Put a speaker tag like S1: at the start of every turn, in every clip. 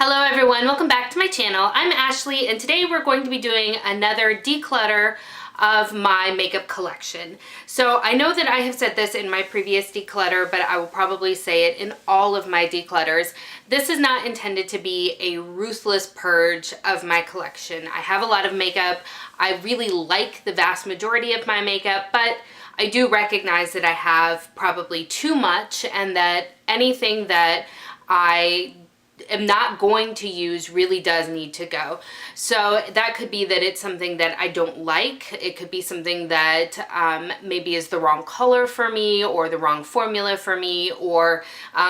S1: Hello everyone, welcome back to my channel. I'm Ashley and today we're going to be doing another declutter of my makeup collection. So I know that I have said this in my previous declutter, but I will probably say it in all of my declutters. This is not intended to be a ruthless purge of my collection. I have a lot of makeup. I really like the vast majority of my makeup, but I do recognize that I have probably too much and that anything that I am not going to use really does need to go. So that could be that it's something that I don't like. It could be something that maybe is the wrong color for me or the wrong formula for me, or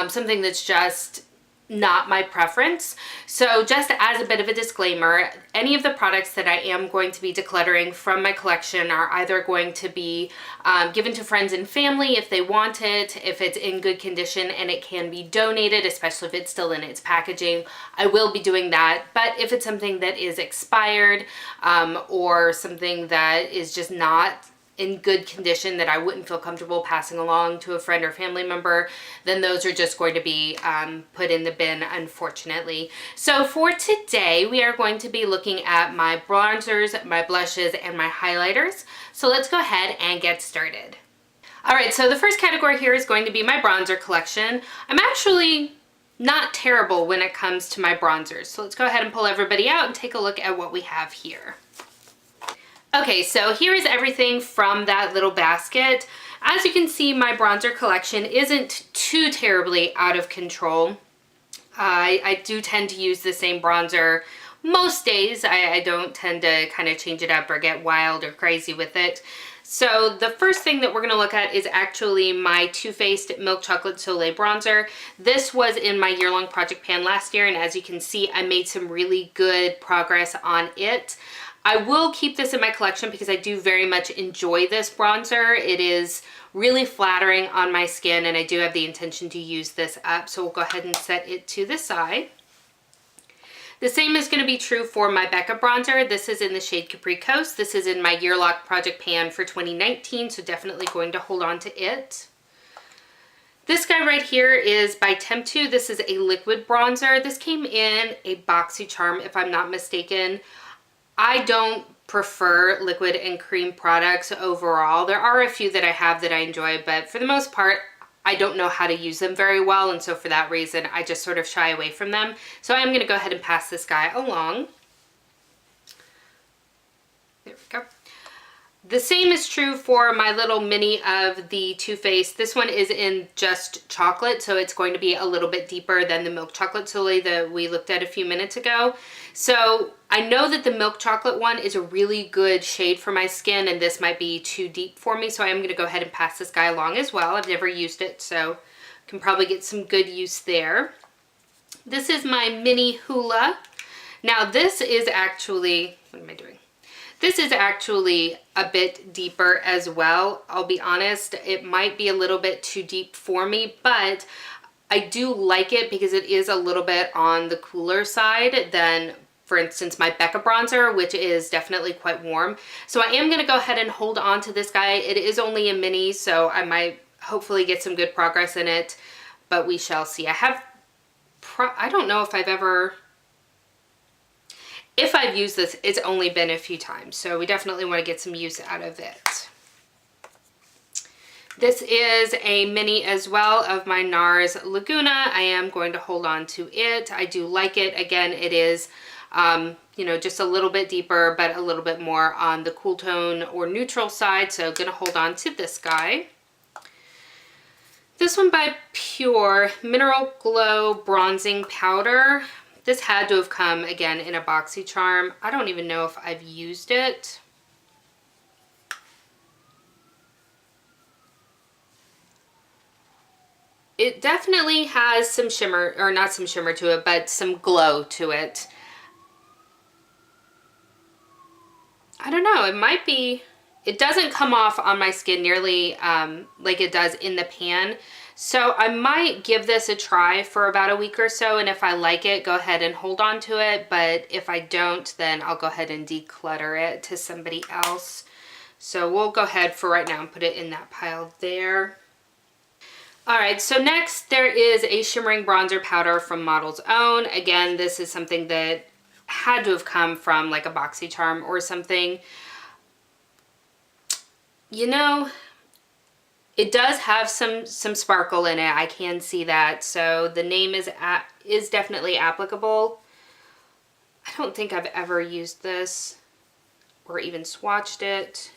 S1: something that's just not my preference. So just as a bit of a disclaimer, any of the products that I am going to be decluttering from my collection are either going to be given to friends and family if they want it, if it's in good condition and it can be donated, especially if it's still in its packaging, I will be doing that. But if it's something that is expired or something that is just not in good condition that I wouldn't feel comfortable passing along to a friend or family member, then those are just going to be put in the bin, unfortunately. So for today, we are going to be looking at my bronzers, my blushes, and my highlighters. So let's go ahead and get started. All right, so the first category here is going to be my bronzer collection. I'm actually not terrible when it comes to my bronzers. So let's go ahead and pull everybody out and take a look at what we have here. Okay, so here is everything from that little basket. As you can see, my bronzer collection isn't too terribly out of control. I do tend to use the same bronzer most days. I don't tend to kind of change it up or get wild or crazy with it. So the first thing that we're going to look at is actually my Too Faced Milk Chocolate Soleil bronzer. This was in my year-long project pan last year, and as you can see, I made some really good progress on it. I will keep this in my collection because I do very much enjoy this bronzer. It is really flattering on my skin and I do have the intention to use this up. So we'll go ahead and set it to the side. The same is going to be true for my Becca bronzer. This is in the shade Capri Coast. This is in my year-long project pan for 2019, so definitely going to hold on to it. This guy right here is by Temptu. This is a liquid bronzer. This came in a BoxyCharm, if I'm not mistaken. I don't prefer liquid and cream products overall. There are a few that I have that I enjoy, but for the most part, I don't know how to use them very well, and so for that reason, I just sort of shy away from them. So I'm going to go ahead and pass this guy along. There we go. The same is true for my little mini of the Too Faced. This one is in just chocolate, so it's going to be a little bit deeper than the Milk Chocolate Soleil that we looked at a few minutes ago. So I know that the Milk Chocolate one is a really good shade for my skin, and this might be too deep for me, so I am going to go ahead and pass this guy along as well. I've never used it, so can probably get some good use there. This is my mini Hoola. Now this is actually, what am I doing? This is actually a bit deeper as well. I'll be honest, it might be a little bit too deep for me, but I do like it because it is a little bit on the cooler side than, for instance, my Becca bronzer, which is definitely quite warm. So I am going to go ahead and hold on to this guy. It is only a mini, so I might hopefully get some good progress in it, but we shall see. I don't know if I've used this, it's only been a few times, so we definitely want to get some use out of it. This is a mini as well of my NARS Laguna. I am going to hold on to it. I do like it. Again, it is, you know, just a little bit deeper, but a little bit more on the cool tone or neutral side, so I'm going to hold on to this guy. This one by Pure Mineral Glow Bronzing Powder. This had to have come, again, in a BoxyCharm. I don't even know if I've used it. It definitely has some shimmer, or not some shimmer to it, but some glow to it. I don't know, it might be, it doesn't come off on my skin nearly like it does in the pan. So I might give this a try for about a week or so, and if I like it, go ahead and hold on to it. But if I don't, then I'll go ahead and declutter it to somebody else. So we'll go ahead for right now and put it in that pile there. Alright, so next there is a shimmering bronzer powder from Model's Own. Again, this is something that had to have come from like a BoxyCharm or something. You know, it does have some sparkle in it. I can see that. So the name is definitely applicable. I don't think I've ever used this or even swatched it.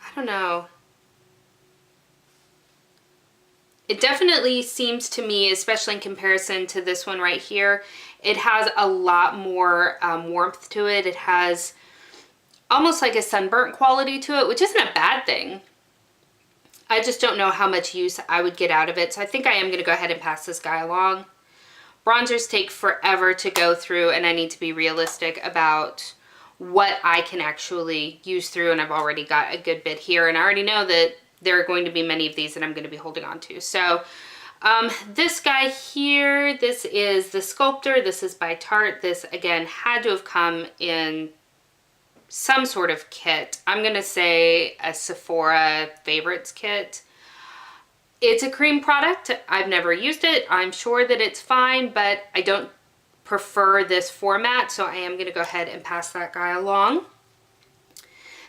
S1: I don't know. It definitely seems to me, especially in comparison to this one right here, it has a lot more warmth to it. It has almost like a sunburnt quality to it, which isn't a bad thing. I just don't know how much use I would get out of it. So I think I am going to go ahead and pass this guy along. Bronzers take forever to go through, and I need to be realistic about what I can actually use through, and I've already got a good bit here, and I already know that there are going to be many of these that I'm going to be holding on to. So this guy here, this is the Sculptor. This is by Tarte. This, again, had to have come in some sort of kit. I'm going to say a Sephora Favorites kit. It's a cream product. I've never used it. I'm sure that it's fine, but I don't prefer this format, so I am going to go ahead and pass that guy along.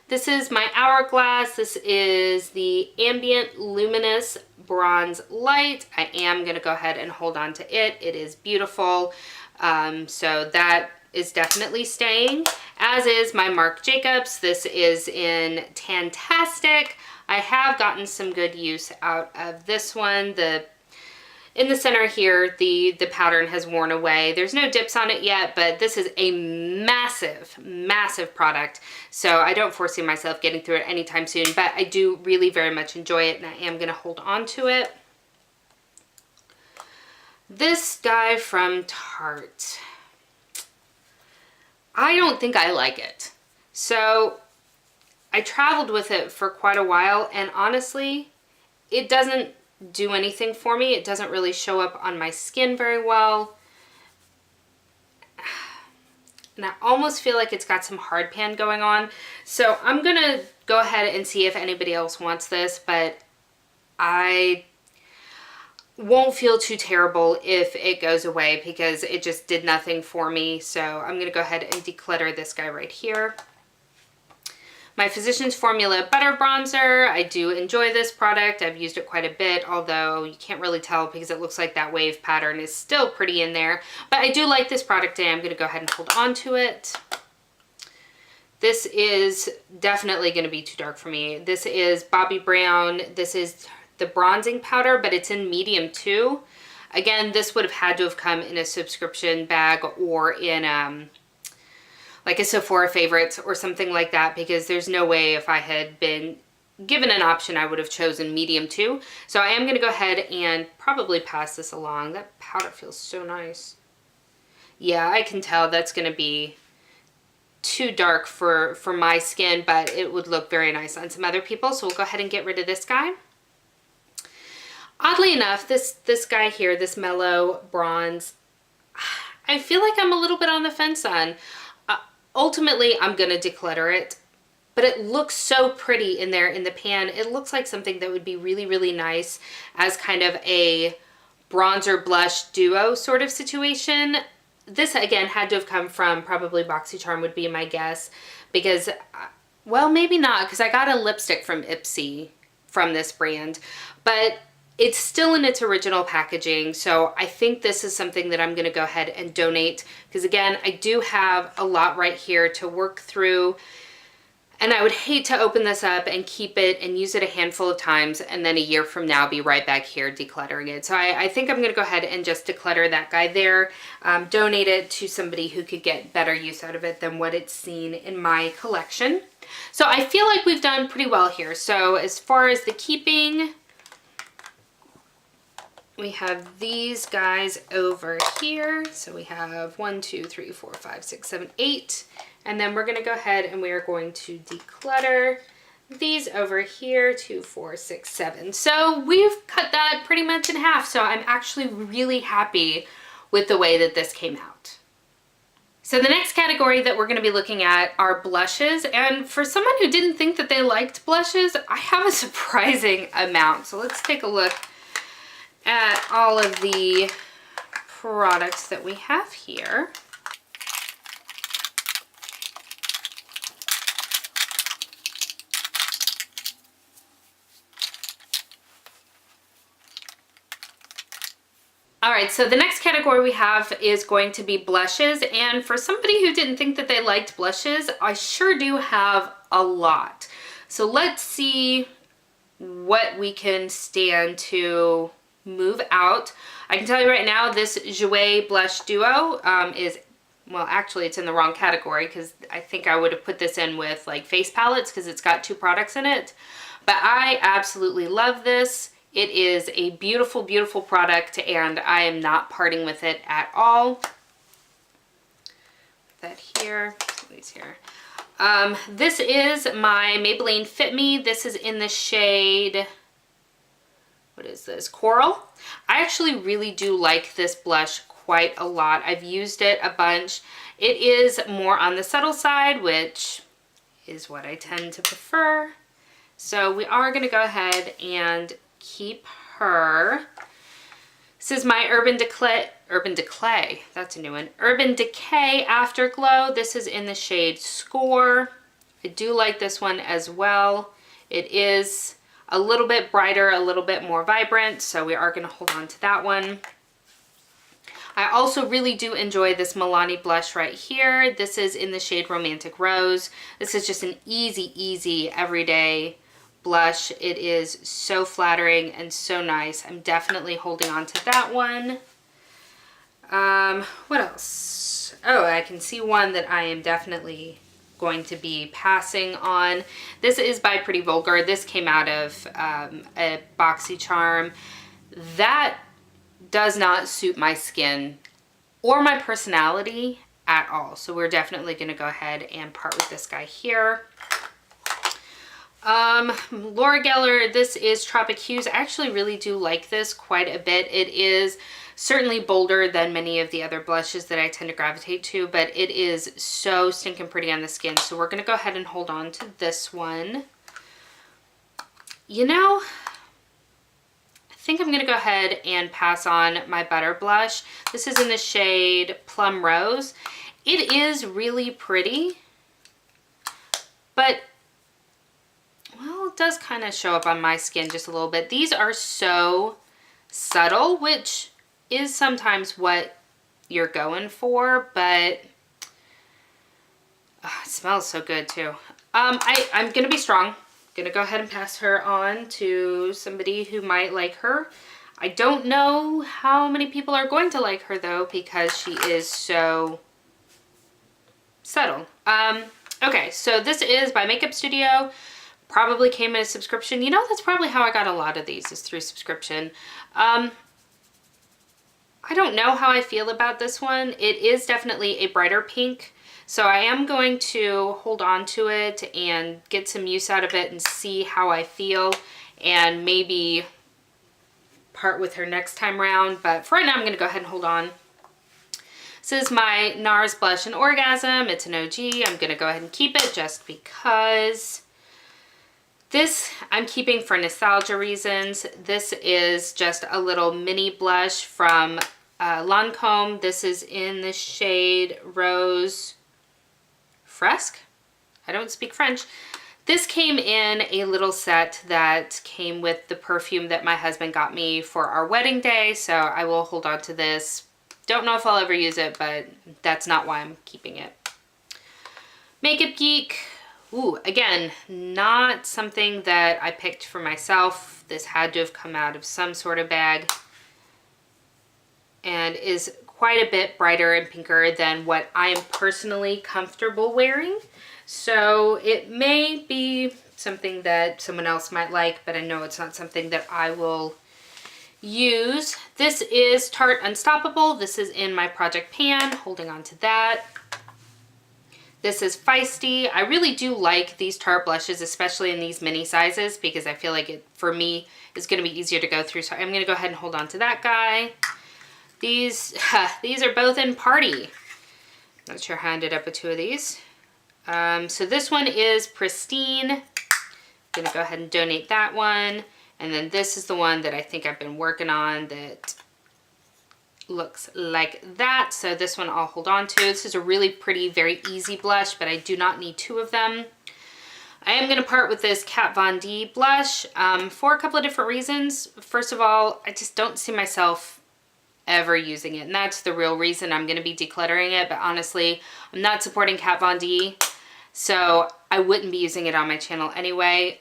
S1: This is my Hourglass. This is the Ambient Luminous Bronze Light. I am going to go ahead and hold on to it. It is beautiful. So that is definitely staying, as is my Marc Jacobs. This is in Tantastic. I have gotten some good use out of this one. In the center here, the pattern has worn away. There's no dips on it yet, but this is a massive, massive product. So I don't foresee myself getting through it anytime soon, but I do really very much enjoy it, and I am going to hold on to it. This guy from Tarte, I don't think I like it. So I traveled with it for quite a while, and honestly, it doesn't do anything for me. It doesn't really show up on my skin very well. And I almost feel like it's got some hard pan going on. So I'm gonna go ahead and see if anybody else wants this, but I won't feel too terrible if it goes away because it just did nothing for me. So I'm gonna go ahead and declutter this guy right here. My Physicians Formula Butter Bronzer. I do enjoy this product. I've used it quite a bit, although you can't really tell because it looks like that wave pattern is still pretty in there. But I do like this product, and I'm going to go ahead and hold on to it. This is definitely going to be too dark for me. This is Bobbi Brown. This is the bronzing powder, but it's in medium 2. Again, this would have had to have come in a subscription bag or in like a Sephora Favorites or something like that, because there's no way if I had been given an option I would have chosen medium 2. So I am going to go ahead and probably pass this along. That powder feels so nice. Yeah, I can tell that's going to be too dark for my skin, but it would look very nice on some other people. So we'll go ahead and get rid of this guy. Oddly enough, this guy here, this Mellow Bronze, I feel like I'm a little bit on the fence on. Ultimately, I'm going to declutter it, but it looks so pretty in there in the pan. It looks like something that would be really, really nice as kind of a bronzer blush duo sort of situation. This, again, had to have come from probably BoxyCharm would be my guess, because, well, maybe not, because I got a lipstick from Ipsy from this brand, but it's still in its original packaging, so I think this is something that I'm going to go ahead and donate, because again, I do have a lot right here to work through, and I would hate to open this up and keep it and use it a handful of times and then a year from now be right back here decluttering it. So I think I'm going to go ahead and just declutter that guy there, donate it to somebody who could get better use out of it than what it's seen in my collection. So I feel like we've done pretty well here. So as far as the keeping, we have these guys over here. So we have 1, 2, 3, 4, 5, 6, 7, 8. And then we're going to go ahead and we are going to declutter these over here, 2, 4, 6, 7. So we've cut that pretty much in half. So I'm actually really happy with the way that this came out. So the next category that we're going to be looking at are blushes, and for someone who didn't think that they liked blushes, I have a surprising amount. So let's take a look at all of the products that we have here. All right, so the next category we have is going to be blushes, and for somebody who didn't think that they liked blushes, I sure do have a lot. So let's see what we can stand to move out. I can tell you right now, this Jouer Blush Duo is, well, actually it's in the wrong category because I think I would have put this in with like face palettes because it's got 2 products in it. But I absolutely love this. It is a beautiful, beautiful product, and I am not parting with it at all. Put that here, these here. This is my Maybelline Fit Me. This is in the shade, what is this, Coral. I actually really do like this blush quite a lot. I've used it a bunch. It is more on the subtle side, which is what I tend to prefer. So we are going to go ahead and keep her. This is my Urban Decay, that's a new one. Urban Decay Afterglow. This is in the shade Score. I do like this one as well. It is a little bit brighter, a little bit more vibrant, so we are going to hold on to that one. I also really do enjoy this Milani blush right here. This is in the shade Romantic Rose. This is just an easy, everyday blush. It is so flattering and so nice. I'm definitely holding on to that one. What else? Oh, I can see one that I am definitely going to be passing on. This is by Pretty Vulgar. This came out of a BoxyCharm. That does not suit my skin or my personality at all. So we're definitely going to go ahead and part with this guy here. Laura Geller, this is Tropic Hues. I actually really do like this quite a bit. It is certainly bolder than many of the other blushes that I tend to gravitate to, but it is so stinking pretty on the skin. So we're going to go ahead and hold on to this one. You know, I think I'm going to go ahead and pass on my Butter Blush. This is in the shade Plum Rose. It is really pretty, but well, it does kind of show up on my skin just a little bit. These are so subtle, which is sometimes what you're going for, but it smells so good too. I'm going to be strong. I'm going to go ahead and pass her on to somebody who might like her. I don't know how many people are going to like her though, because she is so subtle. Okay, so this is by Makeup Studio. Probably came in a subscription. You know, that's probably how I got a lot of these, is through subscription. I don't know how I feel about this one. It is definitely a brighter pink, so I am going to hold on to it and get some use out of it and see how I feel, and maybe part with her next time around. But for right now, I'm going to go ahead and hold on. This is my NARS Blush and Orgasm. It's an OG. I'm going to go ahead and keep it just because. This I'm keeping for nostalgia reasons. This is just a little mini blush from Lancome. This is in the shade Rose Fresque. I don't speak French. This came in a little set that came with the perfume that my husband got me for our wedding day, so I will hold on to this. Don't know if I'll ever use it, but that's not why I'm keeping it. Makeup Geek. Ooh, again, not something that I picked for myself. This had to have come out of some sort of bag, and is quite a bit brighter and pinker than what I am personally comfortable wearing. So it may be something that someone else might like, but I know it's not something that I will use. This is Tarte Unstoppable. This is in my Project Pan, holding on to that. This is Feisty. I really do like these Tarte blushes, especially in these mini sizes, because I feel like it, for me, is going to be easier to go through. So I'm going to go ahead and hold on to that guy. These are both in Party. Not sure how I ended up with two of these. So this one is Pristine. I'm gonna go ahead and donate that one. And then this is the one that I think I've been working on that looks like that. So this one I'll hold on to. This is a really pretty, very easy blush, but I do not need two of them. I am going to part with this Kat Von D blush for a couple of different reasons. First of all, I just don't see myself ever using it, and that's the real reason I'm going to be decluttering it. But honestly, I'm not supporting Kat Von D, so I wouldn't be using it on my channel anyway.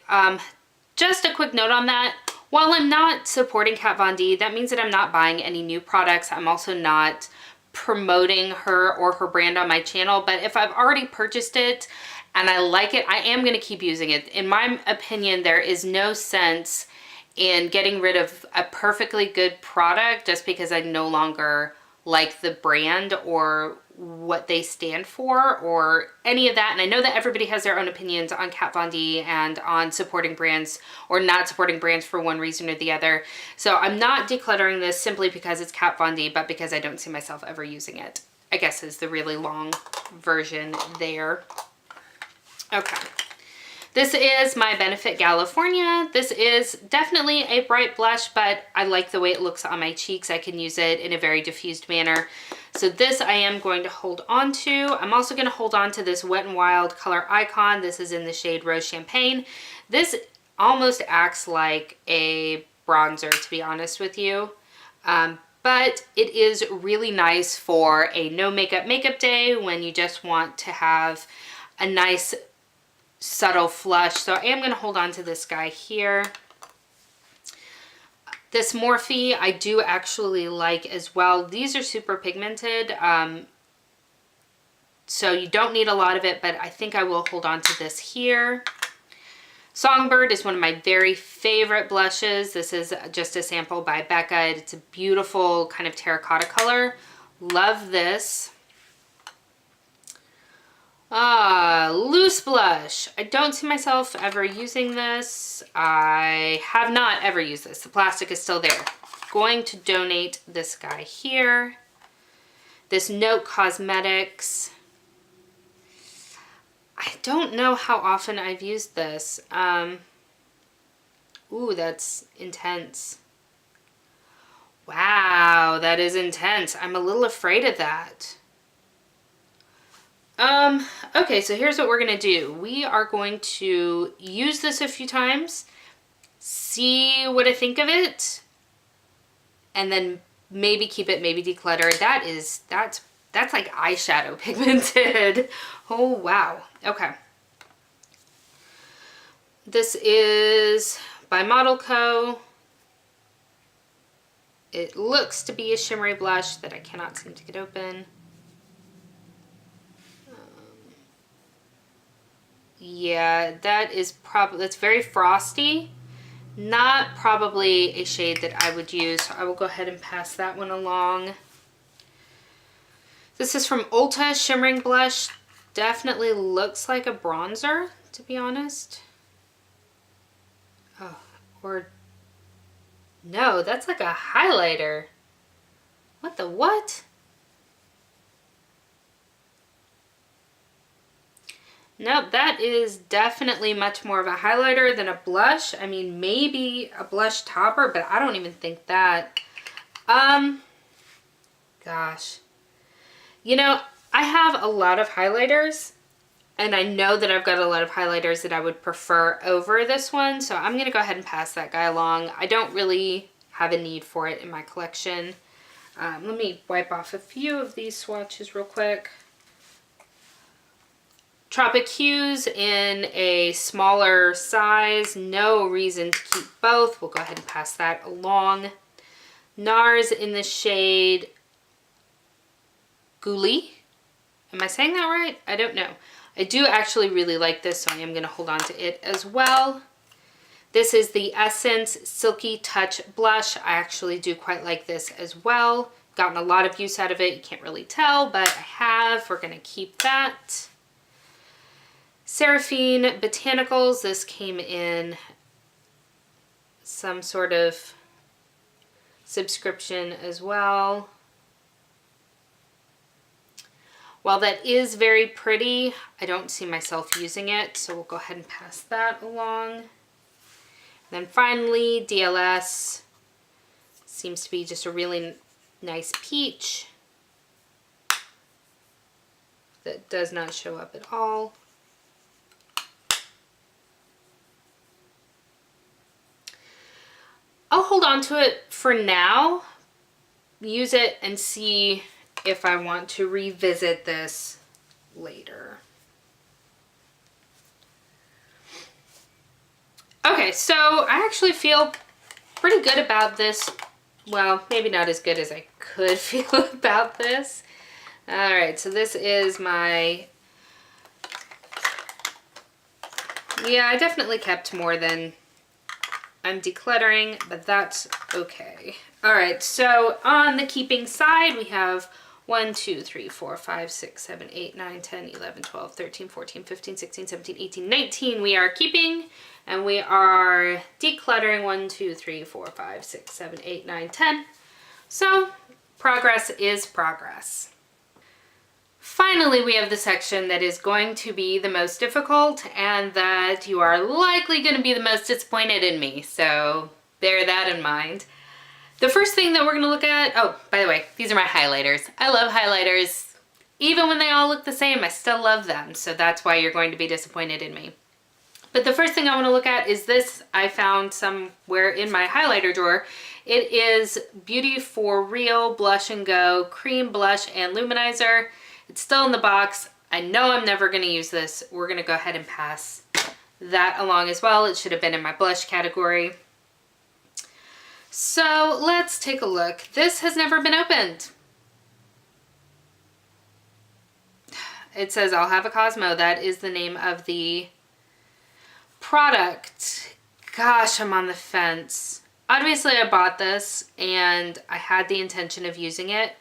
S1: Just a quick note on that. While I'm not supporting Kat Von D, that means that I'm not buying any new products. I'm also not promoting her or her brand on my channel. But if I've already purchased it and I like it, I am going to keep using it. In my opinion, there is no sense in getting rid of a perfectly good product just because I no longer like the brand or what they stand for or any of that. And I know that everybody has their own opinions on Kat Von D and on supporting brands or not supporting brands for one reason or the other. So I'm not decluttering this simply because it's Kat Von D, but because I don't see myself ever using it, I guess is the really long version there. Okay. This is my Benefit California. This is definitely a bright blush, but I like the way it looks on my cheeks. I can use it in a very diffused manner. So this I am going to hold on to. I'm also going to hold on to this Wet n Wild Color Icon. This is in the shade Rose Champagne. This almost acts like a bronzer, to be honest with you. But it is really nice for a no makeup day when you just want to have a nice subtle flush. So I am going to hold on to this guy here. This Morphe I do actually like as well. These are super pigmented, so you don't need a lot of it, but I think I will hold on to this here. Songbird is one of my very favorite blushes. This is just a sample by Becca. It's a beautiful kind of terracotta color. Love this. Loose blush. I don't see myself ever using this. I have not ever used this. The plastic is still there. Going to donate this guy here. This Note Cosmetics. I don't know how often I've used this. Ooh, that's intense. Wow, that is intense. I'm a little afraid of that. Okay, so here's what we're going to do. We are going to use this a few times, see what I think of it, and then maybe keep it, maybe declutter. That's like eyeshadow pigmented. Oh, wow. Okay. This is by Model Co. It looks to be a shimmery blush that I cannot seem to get open. Yeah, that's very frosty. Not probably a shade that I would use, so I will go ahead and pass that one along. This is from Ulta Shimmering Blush. Definitely looks like a bronzer, to be honest. Oh, or no, that's like a highlighter. What the what? Nope, that is definitely much more of a highlighter than a blush. I mean, maybe a blush topper, but I don't even think that. Gosh. You know, I have a lot of highlighters, and I know that I've got a lot of highlighters that I would prefer over this one, so I'm going to go ahead and pass that guy along. I don't really have a need for it in my collection. Let me wipe off a few of these swatches real quick. Tropic Hues in a smaller size. No reason to keep both. We'll go ahead and pass that along. NARS in the shade Goulie. Am I saying that right? I don't know. I do actually really like this, so I am going to hold on to it as well. This is the Essence Silky Touch Blush. I actually do quite like this as well. Gotten a lot of use out of it. You can't really tell, but I have. We're going to keep that. Seraphine Botanicals. This came in some sort of subscription as well. While that is very pretty, I don't see myself using it, so we'll go ahead and pass that along. Then finally, DLS seems to be just a really nice peach that does not show up at all. I'll hold on to it for now, use it, and see if I want to revisit this later. Okay, so I actually feel pretty good about this. Well, maybe not as good as I could feel about this. All right, so this is my, yeah, I definitely kept more than I'm decluttering, but that's okay. All right, so on the keeping side, we have 1, 2, 3, 4, 5, 6, 7, 8, 9, 10, 11, 12, 13, 14, 15, 16, 17, 18, 19 we are keeping, and we are decluttering 1, 2, 3, 4, 5, 6, 7, 8, 9, 10. So progress is progress. Finally, we have the section that is going to be the most difficult and that you are likely going to be the most disappointed in me. So bear that in mind. The first thing that we're going to look at, oh, by the way, these are my highlighters. I love highlighters. Even when they all look the same, I still love them. So that's why you're going to be disappointed in me. But the first thing I want to look at is this. I found somewhere in my highlighter drawer. It is Beauty for Real Blush and Go Cream Blush and Luminizer. It's still in the box. I know I'm never going to use this. We're going to go ahead and pass that along as well. It should have been in my blush category. So let's take a look. This has never been opened. It says I'll Have a Cosmo. That is the name of the product. Gosh, I'm on the fence. Obviously, I bought this and I had the intention of using it.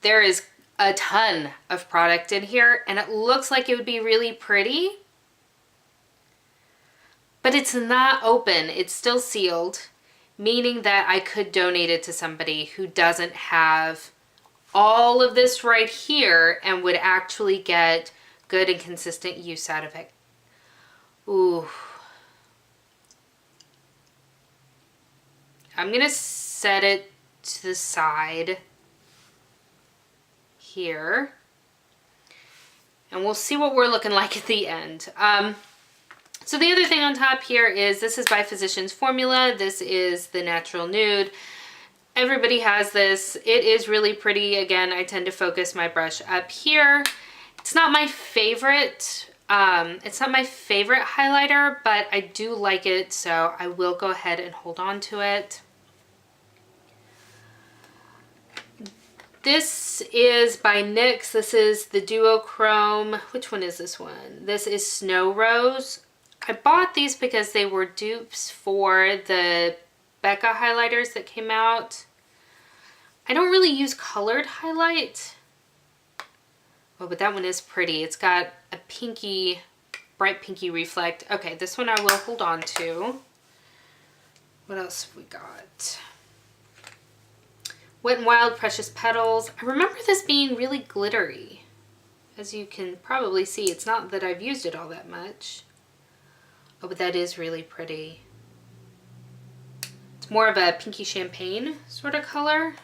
S1: There is a ton of product in here and it looks like it would be really pretty, but it's not open. It's still sealed, meaning that I could donate it to somebody who doesn't have all of this right here and would actually get good and consistent use out of it. Ooh. I'm gonna set it to the side here and we'll see what we're looking like at the end. So the other thing on top here is this is by Physicians Formula. This is the Natural Nude. Everybody has this. It is really pretty. Again, I tend to focus my brush up here. It's not my favorite. It's not my favorite highlighter, but I do like it, so I will go ahead and hold on to it. This is by NYX. This is the Duochrome. Which one is this one? This is Snow Rose. I bought these because they were dupes for the Becca highlighters that came out. I don't really use colored highlight. Oh, but that one is pretty. It's got a pinky, bright pinky reflect. Okay, this one I will hold on to. What else have we got? Wet n Wild Precious Petals. I remember this being really glittery. As you can probably see, it's not that I've used it all that much. Oh, but that is really pretty. It's more of a pinky champagne sort of color.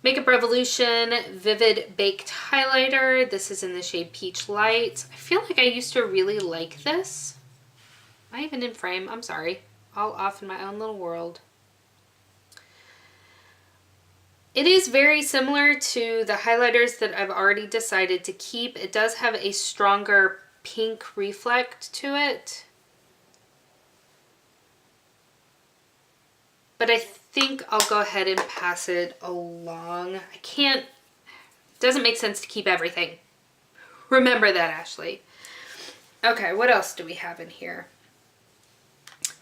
S1: Makeup Revolution Vivid Baked Highlighter. This is in the shade Peach Light. I feel like I used to really like this. Am I even in frame? I'm sorry. All off in my own little world. It is very similar to the highlighters that I've already decided to keep. It does have a stronger pink reflect to it. But I think I'll go ahead and pass it along. I can't, it doesn't make sense to keep everything. Remember that, Ashley. Okay, what else do we have in here?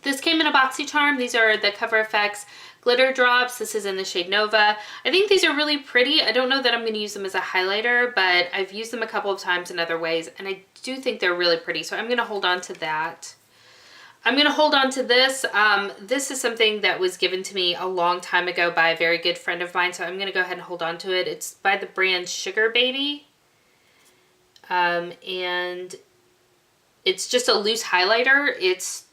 S1: This came in a BoxyCharm. These are the Cover FX glitter drops. This is in the shade Nova. I think these are really pretty. I don't know that I'm going to use them as a highlighter, but I've used them a couple of times in other ways, and I do think they're really pretty, so I'm going to hold on to that. I'm going to hold on to this. This is something that was given to me a long time ago by a very good friend of mine, so I'm going to go ahead and hold on to it. It's by the brand Sugar Baby. And it's just a loose highlighter. It's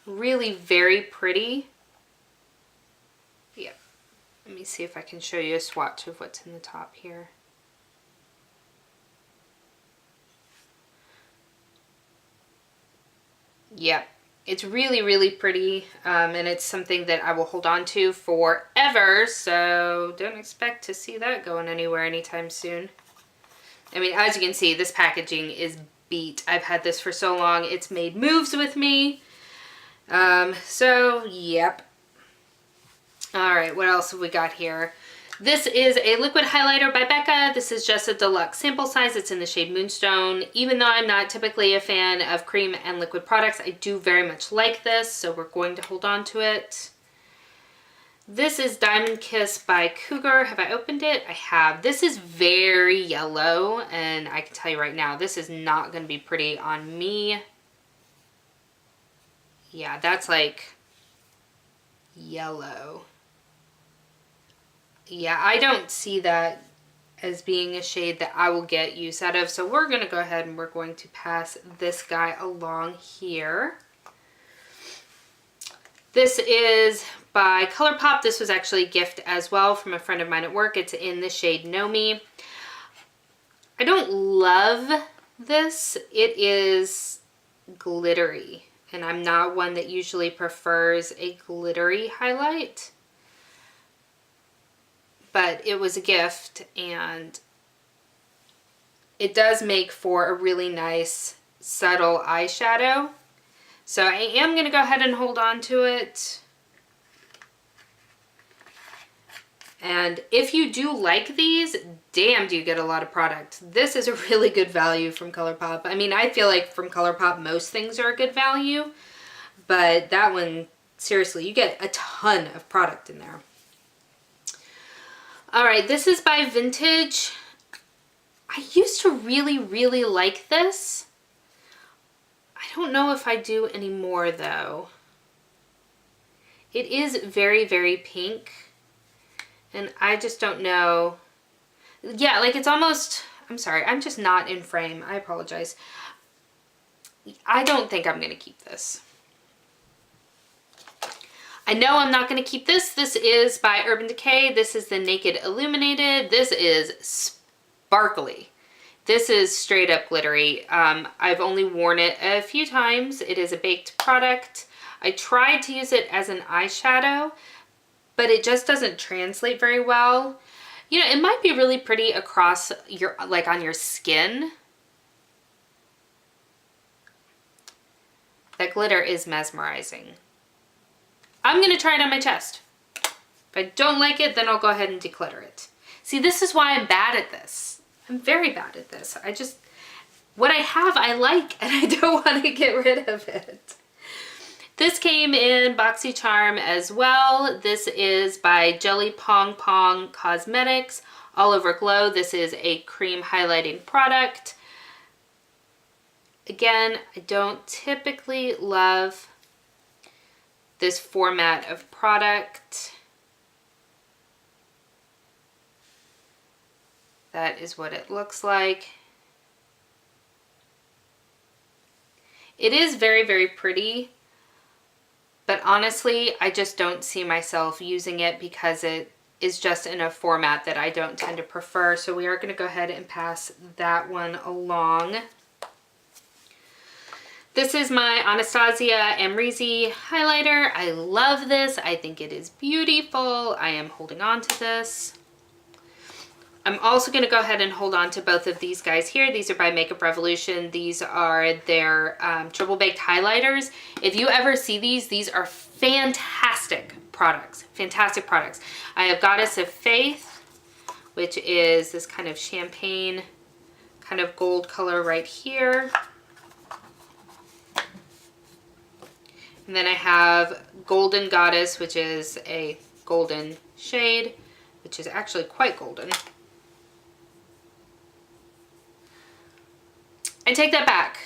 S1: really very pretty. Yeah. Let me see if I can show you a swatch of what's in the top here. Yep. It's really, really pretty, and it's something that I will hold on to forever, so don't expect to see that going anywhere anytime soon. I mean, as you can see, this packaging is beat. I've had this for so long. It's made moves with me. So, yep. All right, what else have we got here? This is a liquid highlighter by Becca. This is just a deluxe sample size. It's in the shade Moonstone. Even though I'm not typically a fan of cream and liquid products, I do very much like this, so we're going to hold on to it. This is Diamond Kiss by Cougar. Have I opened it? I have. This is very yellow, and I can tell you right now, this is not going to be pretty on me. Yeah, that's like yellow. Yeah, I don't see that as being a shade that I will get use out of. So we're going to go ahead and we're going to pass this guy along here. This is by ColourPop. This was actually a gift as well from a friend of mine at work. It's in the shade Know Me. I don't love this. It is glittery, and I'm not one that usually prefers a glittery highlight. But it was a gift, and it does make for a really nice subtle eyeshadow. So I am going to go ahead and hold on to it. And if you do like these, damn, do you get a lot of product. This is a really good value from ColourPop. I mean, I feel like from ColourPop most things are a good value, but that one, seriously, you get a ton of product in there. All right, this is by Vintage. I used to really, really like this. I don't know if I do anymore though. It is very, very pink, and I just don't know. Yeah, like it's almost, I'm sorry, I'm just not in frame. I apologize. I don't think I'm gonna keep this. I know I'm not going to keep this. This is by Urban Decay. This is the Naked Illuminated. This is sparkly. This is straight up glittery. I've only worn it a few times. It is a baked product. I tried to use it as an eyeshadow, but it just doesn't translate very well. You know, it might be really pretty across your, like on your skin. That glitter is mesmerizing. I'm going to try it on my chest. If I don't like it, then I'll go ahead and declutter it. See, this is why I'm bad at this. I'm very bad at this. I just, what I have, I like, and I don't want to get rid of it. This came in BoxyCharm as well. This is by Jelly Pong Pong Cosmetics. All Over Glow. This is a cream highlighting product. Again, I don't typically love this format of product. That is what it looks like. It is very, very pretty, but honestly, I just don't see myself using it because it is just in a format that I don't tend to prefer. So we are going to go ahead and pass that one along. This is my Anastasia Amrezy highlighter. I love this. I think it is beautiful. I am holding on to this. I'm also going to go ahead and hold on to both of these guys here. These are by Makeup Revolution. These are their triple baked highlighters. If you ever see these are fantastic products. Fantastic products. I have Goddess of Faith, which is this kind of champagne, kind of gold color right here. And then I have Golden Goddess, which is a golden shade, which is actually quite golden. I take that back.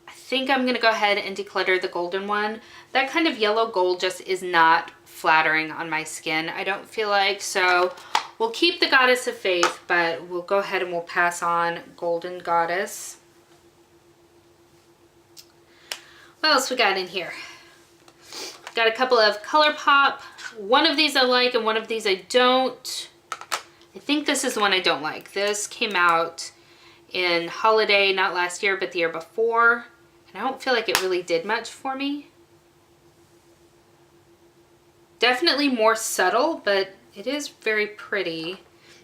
S1: I think I'm going to go ahead and declutter the golden one. That kind of yellow gold just is not flattering on my skin, I don't feel like. So we'll keep the Goddess of Faith, but we'll go ahead and we'll pass on Golden Goddess. What else we got in here? Got a couple of ColourPop. One of these I like and one of these I don't. I think this is the one I don't like. This came out in holiday, not last year, but the year before. And I don't feel like it really did much for me. Definitely more subtle, but it is very pretty.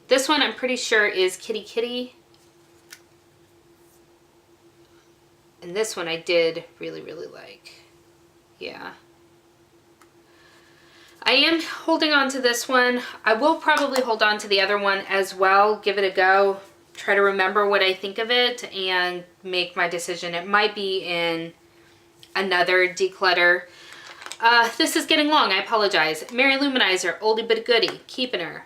S1: This one I'm pretty sure is Kitty Kitty. And this one I did really, really like. Yeah. I am holding on to this one. I will probably hold on to the other one as well. Give it a go. Try to remember what I think of it and make my decision. It might be in another declutter. This is getting long. I apologize. Mary Luminizer, oldie but a goodie. Keeping her.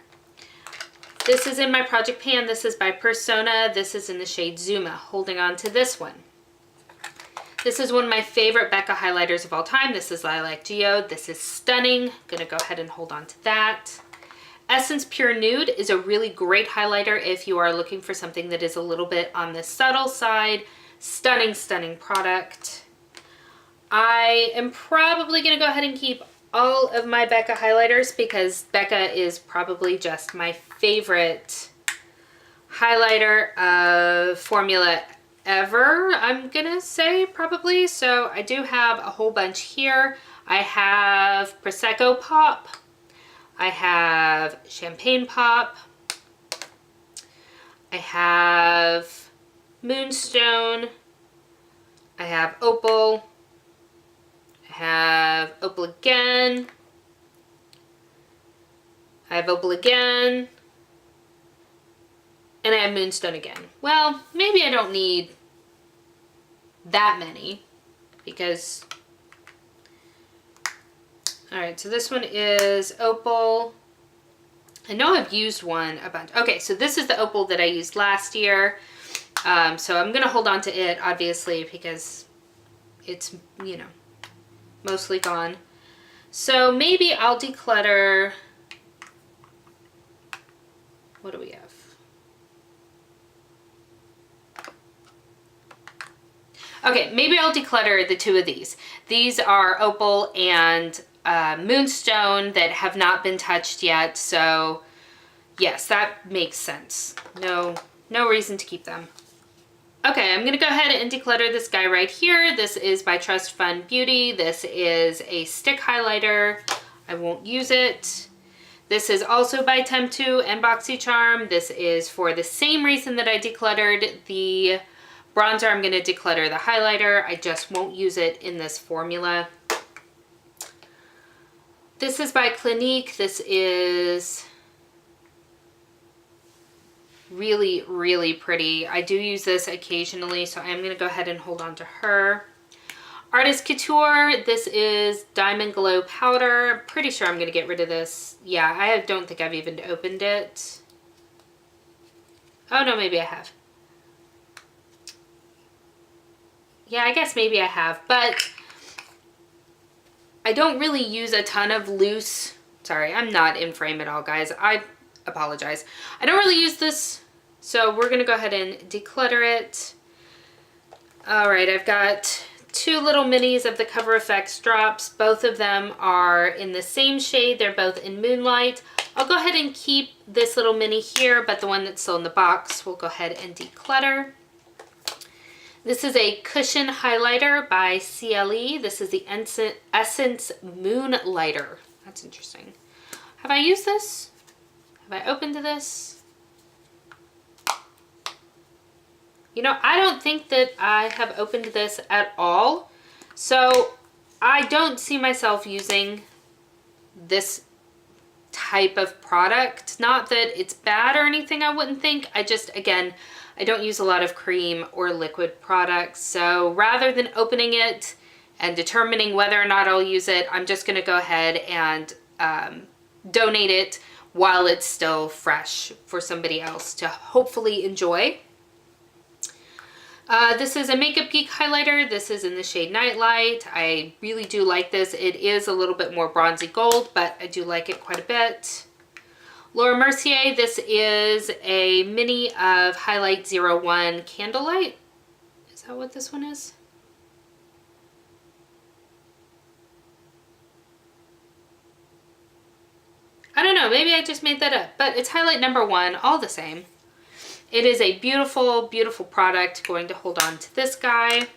S1: This is in my project pan. This is by Persona. This is in the shade Zuma. Holding on to this one. This is one of my favorite Becca highlighters of all time. This is Lilac Geode. This is stunning. Gonna go ahead and hold on to that. Essence Pure Nude is a really great highlighter if you are looking for something that is a little bit on the subtle side. Stunning, stunning product. I am probably gonna go ahead and keep all of my Becca highlighters because Becca is probably just my favorite highlighter of formula ever, I'm gonna say, probably. So I do have a whole bunch here. I have Prosecco Pop. I have Champagne Pop. I have Moonstone. I have Opal. I have Opal again. I have Opal again. And I have Moonstone again. Well, maybe I don't need that many because... Alright, so this one is Opal. I know I've used one a bunch. Okay, so this is the Opal that I used last year. So I'm going to hold on to it, obviously, because it's, you know, mostly gone. So maybe I'll declutter... What do we have? Okay, maybe I'll declutter the two of these. These are Opal and Moonstone that have not been touched yet, so yes, that makes sense. No reason to keep them. Okay, I'm gonna go ahead and declutter this guy right here. This is by Trust Fund Beauty. This is a stick highlighter. I won't use it. This is also by Temptu and BoxyCharm. This is for the same reason that I decluttered the bronzer. I'm going to declutter the highlighter. I just won't use it in this formula. This is by Clinique. This is really, really pretty. I do use this occasionally, so I'm going to go ahead and hold on to her. Artist Couture. This is Diamond Glow Powder. I'm pretty sure I'm going to get rid of this. Yeah, I don't think I've even opened it. Oh, no, maybe I have. Yeah, I guess maybe I have, but I don't really use a ton of loose. Sorry, I'm not in frame at all, guys. I apologize. I don't really use this, so we're going to go ahead and declutter it. All right, I've got two little minis of the Cover FX drops. Both of them are in the same shade. They're both in Moonlight. I'll go ahead and keep this little mini here, but the one that's still in the box, we'll go ahead and declutter. This is a cushion highlighter by CLE. This is the Essence Moonlighter. That's interesting. Have I used this? Have I opened this? You know, I don't think that I have opened this at all. So I don't see myself using this type of product. Not that it's bad or anything, I wouldn't think. I just, again, I don't use a lot of cream or liquid products. So rather than opening it and determining whether or not I'll use it, I'm just going to go ahead and donate it while it's still fresh for somebody else to hopefully enjoy. This is a Makeup Geek highlighter. This is in the shade Nightlight. I really do like this. It is a little bit more bronzy gold, but I do like it quite a bit. Laura Mercier, this is a mini of Highlight 01 Candlelight. Is that what this one is? I don't know, maybe I just made that up, but it's highlight number 1, all the same. It is a beautiful, beautiful product. Going to hold on to this guy.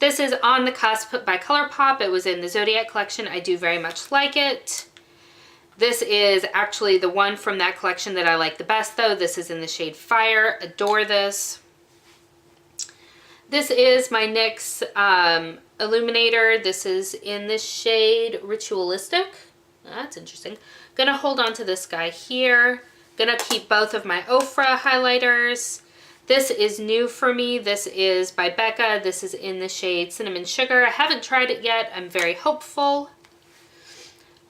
S1: This is On the Cusp by ColourPop. It was in the Zodiac collection. I do very much like it. This is actually the one from that collection that I like the best though. This is in the shade Fire. Adore this. This is my NYX Illuminator. This is in the shade Ritualistic. That's interesting. Gonna hold on to this guy here. Gonna keep both of my Ofra highlighters. This is new for me. This is by Becca. This is in the shade Cinnamon Sugar. I haven't tried it yet. I'm very hopeful.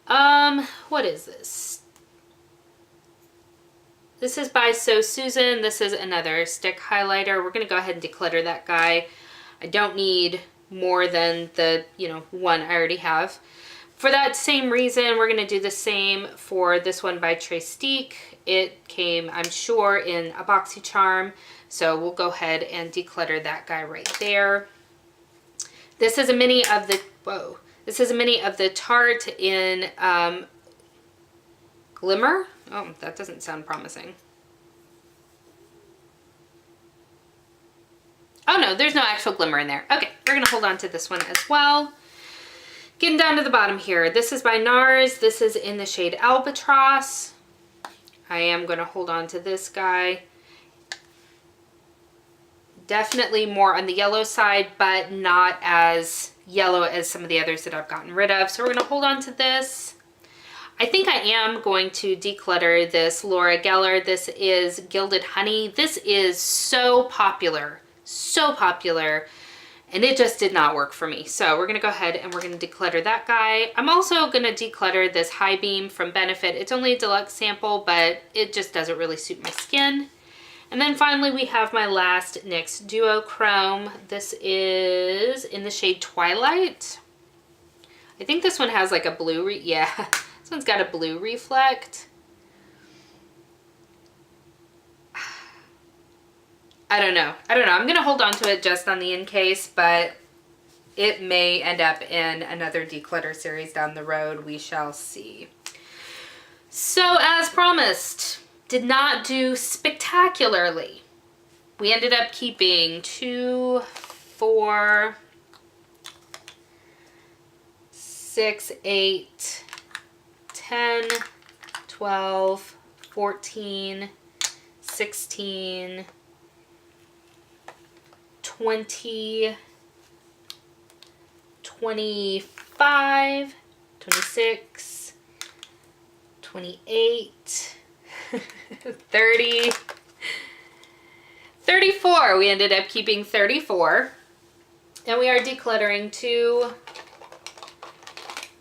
S1: What is this? This is by So Susan. This is another stick highlighter. We're gonna go ahead and declutter that guy. I don't need more than the, one I already have. For that same reason, we're going to do the same for this one by Trestique. It came, I'm sure, in a BoxyCharm, so we'll go ahead and declutter that guy right there. This is a mini of the, this is a mini of the Tarte in Glimmer. Oh, that doesn't sound promising. Oh no, there's no actual glimmer in there. Okay, we're going to hold on to this one as well. Getting down to the bottom here. This is by NARS. This is in the shade Albatross. I am going to hold on to this guy. Definitely more on the yellow side, but not as yellow as some of the others that I've gotten rid of. So we're going to hold on to this. I think I am going to declutter this Laura Geller. This is Gilded Honey. This is so popular. So popular. And it just did not work for me. So we're going to go ahead and we're going to declutter that guy. I'm also going to declutter this High Beam from Benefit. It's only a deluxe sample, but it just doesn't really suit my skin. And then finally we have my last NYX Duochrome. This is in the shade Twilight. I think this one has like a blue, yeah, this one's got a blue reflect. I don't know. I'm going to hold on to it just on the in case, but it may end up in another declutter series down the road. We shall see. So as promised, did not do spectacularly. We ended up keeping 2, 4, 6, 8, 10, 12, 14, 16, 20, 25, 26, 28, 30, 34. We ended up keeping 34. And we are decluttering 2,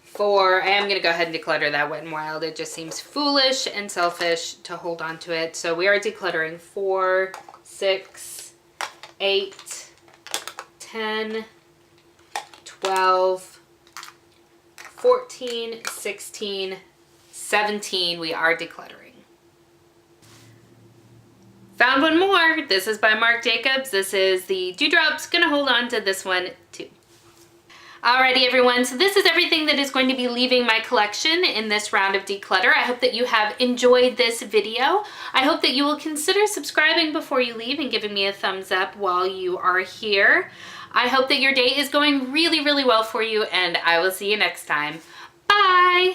S1: 4. I am going to go ahead and declutter that Wet n Wild. It just seems foolish and selfish to hold on to it. So we are decluttering 4, 6, 8, 10, 12, 14, 16, 17. We are decluttering. Found one more. This is by Marc Jacobs. This is the Dewdrops. Gonna hold on to this one too. Alrighty everyone, so this is everything that is going to be leaving my collection in this round of declutter. I hope that you have enjoyed this video. I hope that you will consider subscribing before you leave and giving me a thumbs up while you are here. I hope that your day is going really, really well for you, and I will see you next time. Bye!